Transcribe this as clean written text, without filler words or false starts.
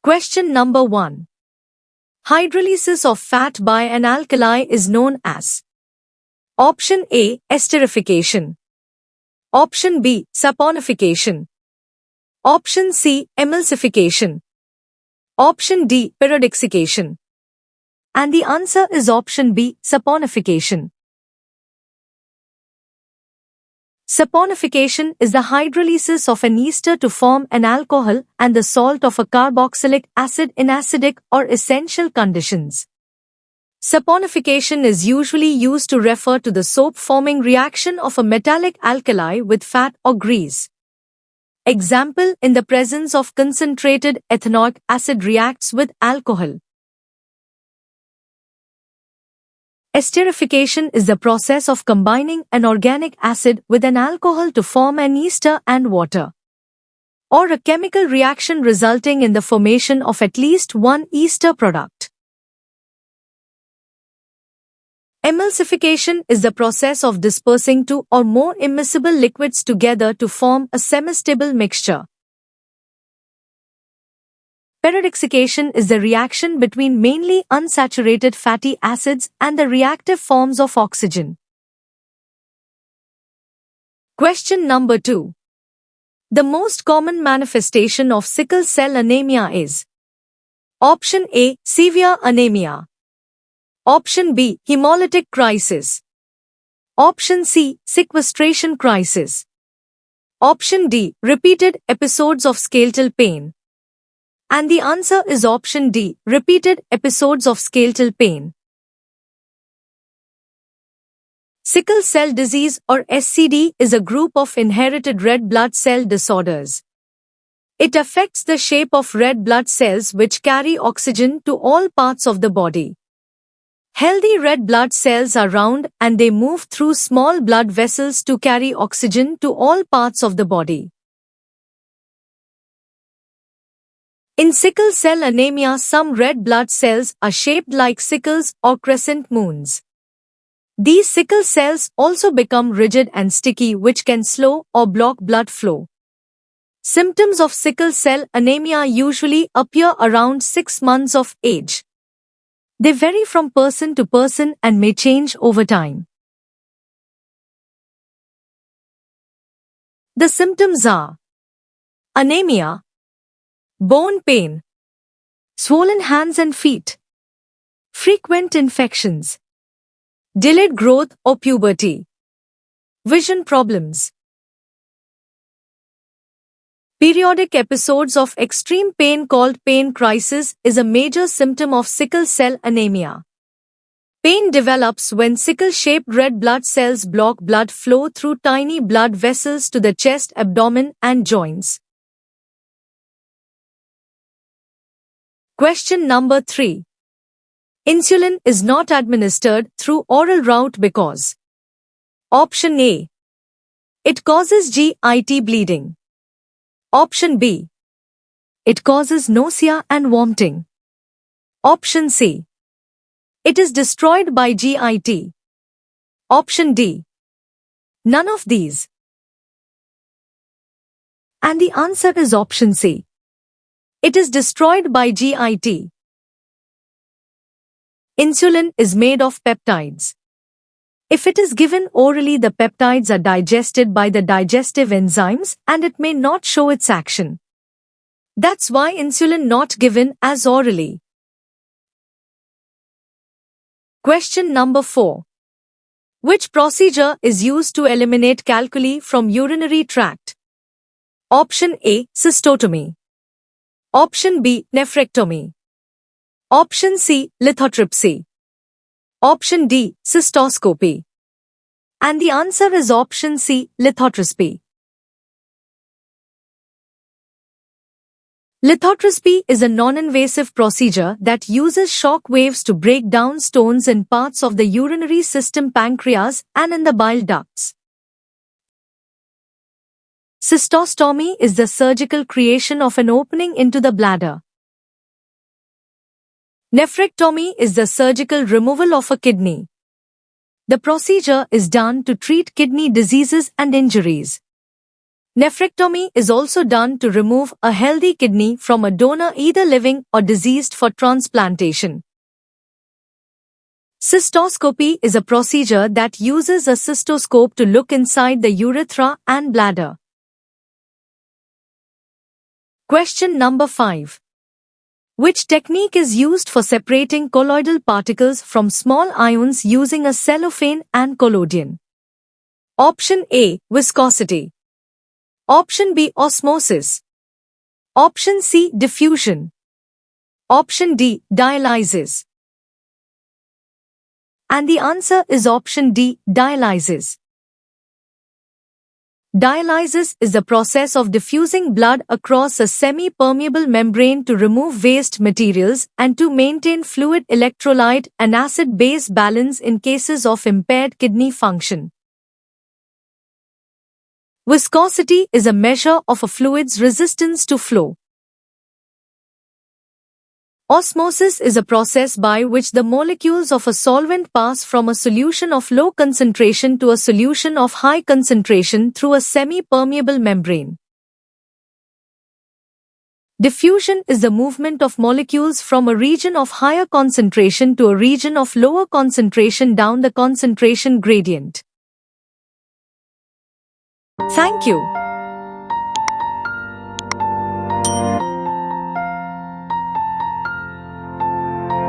Question number 1. Hydrolysis of fat by an alkali is known as Option A. Esterification. Option B. Saponification. Option C. Emulsification. Option D. Periodixication. And the answer is option B. Saponification. Saponification is the hydrolysis of an ester to form an alcohol and the salt of a carboxylic acid in acidic or essential conditions. Saponification is usually used to refer to the soap-forming reaction of a metallic alkali with fat or grease. Example: in the presence of concentrated ethanoic acid reacts with alcohol. Esterification is the process of combining an organic acid with an alcohol to form an ester and water, or a chemical reaction resulting in the formation of at least one ester product. Emulsification is the process of dispersing two or more immiscible liquids together to form a semi-stable mixture. Periodixication is the reaction between mainly unsaturated fatty acids and the reactive forms of oxygen. Question number 2. The most common manifestation of sickle cell anemia is Option A. Severe anemia. Option B. Hemolytic crisis. Option C. Sequestration crisis. Option D. Repeated episodes of skeletal pain. And the answer is option D. Repeated episodes of skeletal pain. Sickle cell disease or SCD is a group of inherited red blood cell disorders. It affects the shape of red blood cells which carry oxygen to all parts of the body. Healthy red blood cells are round and they move through small blood vessels to carry oxygen to all parts of the body. In sickle cell anemia, some red blood cells are shaped like sickles or crescent moons. These sickle cells also become rigid and sticky, which can slow or block blood flow. Symptoms of sickle cell anemia usually appear around 6 months of age. They vary from person to person and may change over time. The symptoms are anemia, bone pain, swollen hands and feet, frequent infections, delayed growth or puberty, vision problems. Periodic episodes of extreme pain called pain crisis is a major symptom of sickle cell anemia. Pain develops when sickle-shaped red blood cells block blood flow through tiny blood vessels to the chest, abdomen, and joints. Question number 3. Insulin is not administered through oral route because Option A. It causes GIT bleeding. Option B. It causes nausea and vomiting. Option C. It is destroyed by GIT. Option D. None of these. And the answer is option C. It is destroyed by GIT. Insulin is made of peptides. If it is given orally, the peptides are digested by the digestive enzymes and it may not show its action. That's why insulin not given as orally. Question number 4. Which procedure is used to eliminate calculi from urinary tract? Option A. Cystotomy. Option B. Nephrectomy. Option C. Lithotripsy. Option D. Cystoscopy. And the answer is option C. Lithotripsy. Lithotripsy is a non-invasive procedure that uses shock waves to break down stones in parts of the urinary system, pancreas, and in the bile ducts. Cystostomy is the surgical creation of an opening into the bladder. Nephrectomy is the surgical removal of a kidney. The procedure is done to treat kidney diseases and injuries. Nephrectomy is also done to remove a healthy kidney from a donor either living or deceased for transplantation. Cystoscopy is a procedure that uses a cystoscope to look inside the urethra and bladder. Question number 5. Which technique is used for separating colloidal particles from small ions using a cellophane and collodion? Option A. Viscosity. Option B. Osmosis. Option C. Diffusion. Option D. Dialysis. And the answer is option D. Dialysis. Dialysis is the process of diffusing blood across a semi-permeable membrane to remove waste materials and to maintain fluid electrolyte and acid-base balance in cases of impaired kidney function. Viscosity is a measure of a fluid's resistance to flow. Osmosis is a process by which the molecules of a solvent pass from a solution of low concentration to a solution of high concentration through a semi-permeable membrane. Diffusion is the movement of molecules from a region of higher concentration to a region of lower concentration down the concentration gradient. Thank you.